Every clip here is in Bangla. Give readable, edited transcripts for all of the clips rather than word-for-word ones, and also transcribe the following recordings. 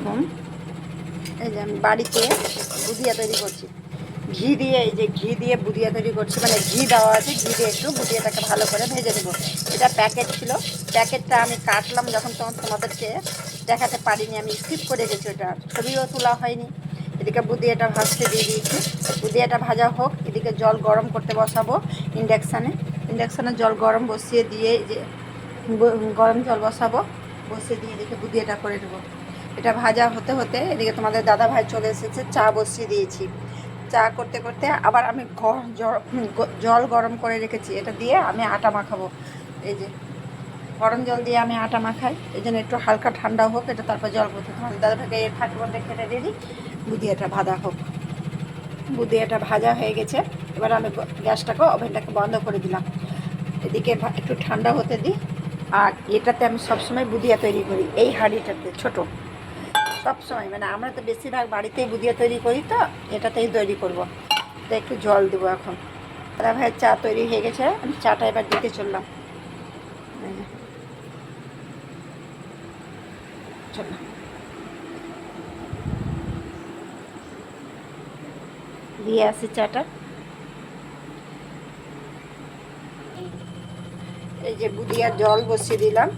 দেখুন, এই যে আমি বাড়িতে বুদিয়া তৈরি করছি ঘি দিয়ে। এই যে ঘি দিয়ে বুদিয়া তৈরি করছি, মানে ঘি দেওয়া আছে, ঘি দিয়ে একটু বুদিয়াটাকে ভালো করে ভেজে নেব। এটা প্যাকেট ছিল, প্যাকেটটা আমি কাটলাম যখন তখন তোমাদেরকে দেখাতে পারিনি, আমি স্কিপ করে গেছি, ওটা ছবিও তোলা হয়নি। এদিকে বুদিয়াটা ভাজতে দিয়ে দিয়েছি, বুদিয়াটা ভাজা হোক, এদিকে জল গরম করতে বসাবো ইন্ডাকশানে জল গরম বসিয়ে দিয়ে, যে গরম জল বসাবো, বসিয়ে দিয়ে এদিকে বুদিয়াটা করে নেবো। এটা ভাজা হতে হতে এদিকে তোমাদের দাদা ভাই চলে এসেছে, চা বসিয়ে দিয়েছি। চা করতে করতে আবার আমি জল গরম করে রেখেছি, এটা দিয়ে আমি আটা মাখাবো। এই যে গরম জল দিয়ে আমি আটা মাখাই, এই জন্য একটু হালকা ঠান্ডা হোক, এটা তারপর জল করতে। তোমাদের দাদা ভাইকে থাকতে বলতে খেতে রেডি, বুদিয়াটা ভাজা হোক। বুদিয়াটা ভাজা হয়ে গেছে, এবার আমি গ্যাসটাকে, ওভেনটাকে বন্ধ করে দিলাম। এদিকে একটু ঠান্ডা হতে দিই। আর এটাতে আমি সবসময় বুদিয়া তৈরি করি, এই হাঁড়িটাতে ছোটো, সবসময়, মানে আমরা তো বেশিরভাগ বাড়িতেই বুদিয়া তৈরি করি, তো এটাতেই তৈরি করব। তো একটু জল দেবো এখন। দাদা ভাইয়ের চা তৈরি হয়ে গেছে, আমি চাটা এবার দিতে চললাম। দিয়ে আসি চাটা। এই যে বুদিয়ার জল বসিয়ে দিলাম,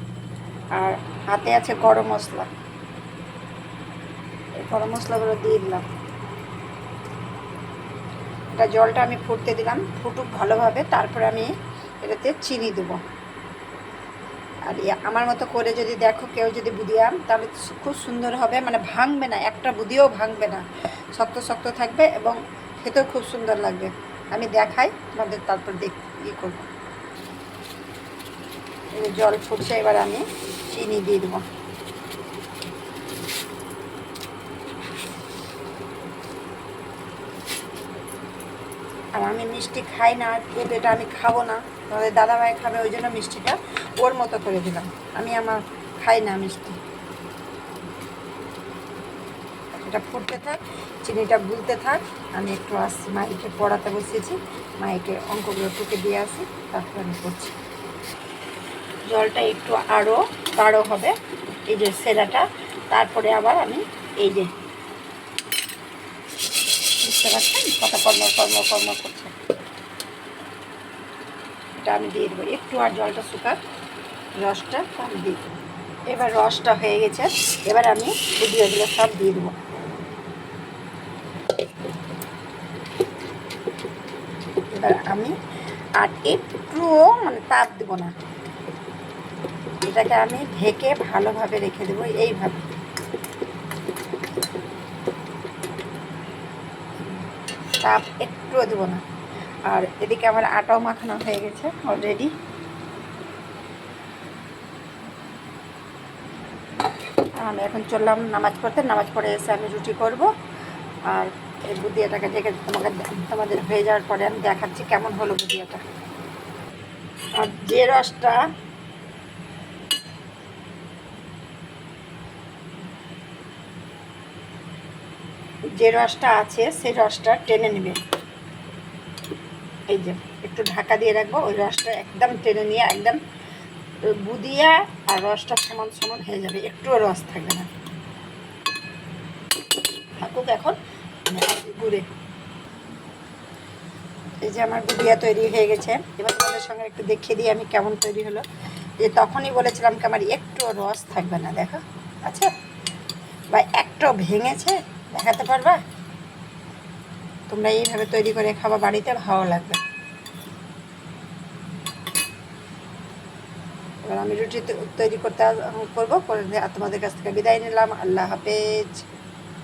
আর হাতে আছে গরম মশলা, এই গরম মশলাগুলো দিয়ে দিলাম। এটা জলটা আমি ফুটতে দিলাম, ফুটুক ভালোভাবে, তারপরে আমি এটাতে চিনি দেবো। আর আমার মতো করে যদি দেখো কেউ যদি বুদিয়া, তাহলে খুব সুন্দর হবে, মানে ভাঙবে না, একটা বুদিও ভাঙবে না, শক্ত শক্ত থাকবে এবং খেতেও খুব সুন্দর লাগবে। আমি দেখাই তোমাদের, তারপর করবো। জল ফুটছে, এবার আমি চিনি দিয়ে দেবো। আর আমি মিষ্টি খাই না, যেহেতু এটা আমি খাবো না, তাহলে দাদাভাই খাবে, ওই জন্য মিষ্টিটা ওর মতো করে দিলাম। আমি খাই না মিষ্টি। এটা ফুটতে থাক, চিনিটা গুলতে থাক, আমি একটু আসছি, মাইকে পড়াতে বসিয়েছি, মাইকে অঙ্কগুলো টুকে দিয়ে আসি, তারপরে আমি করছি। জলটা একটু আরও গাঢ় হবে, এই যে সেরাটা, তারপরে আবার আমি এই যে, বুঝতে পারছেন কত কর্ম করছে, এটা আমি দিয়ে দেবো একটু, আর জলটা শুকাক, রসটা আমি দিয়ে দেবো। এবার রসটা হয়ে গেছে, এবার আমি বুদিয়াগুলো সব দিয়ে দেবো। এবার আমি আর একটুও মানে তাপ দেবো না, এটাকে আমি ঢেকে ভালোভাবে রেখে দেবো, এইভাবে। তাপ একটুও দেবো না। আর এদিকে আমার আটাও মাখানো হয়ে গেছে অলরেডি। আমি এখন চললাম নামাজ পড়তে, নামাজ পড়ে এসে আমি রুটি করব। আর এই বুদিয়াটাকে দেখে তোমাদের হয়ে যাওয়ার পরে আমি দেখাচ্ছি কেমন হলো বুদিয়াটা। আর যে রসটা আছে সেই রসটা টেনে নেবে, এই যে একটু ঢাকা দিয়ে রাখবো, ওই রসটা একদম টেনে নিয়ে একদম বুদিয়া আর রসটা সমান সমান হয়ে যাবে, একটুও রস থাকবে না, থাকুক এখন ঘুরে। এই যে আমার বুদিয়া তৈরি হয়ে গেছে, এবার তোমাদের সঙ্গে একটু দেখিয়ে দিই আমি কেমন তৈরি হলো। যে তখনই বলেছিলাম কি আমার একটুও রস থাকবে না, দেখো, আচ্ছা, বা একটাও ভেঙেছে, দেখাতে পারবা? তোমরা এইভাবে তৈরি করে খাওয়া, বাড়িতে ভালো লাগবে। এবার আমি রুটি তৈরি করবো, করে তোমাদের কাছ থেকে বিদায় নিলাম। আল্লাহ হাফেজ।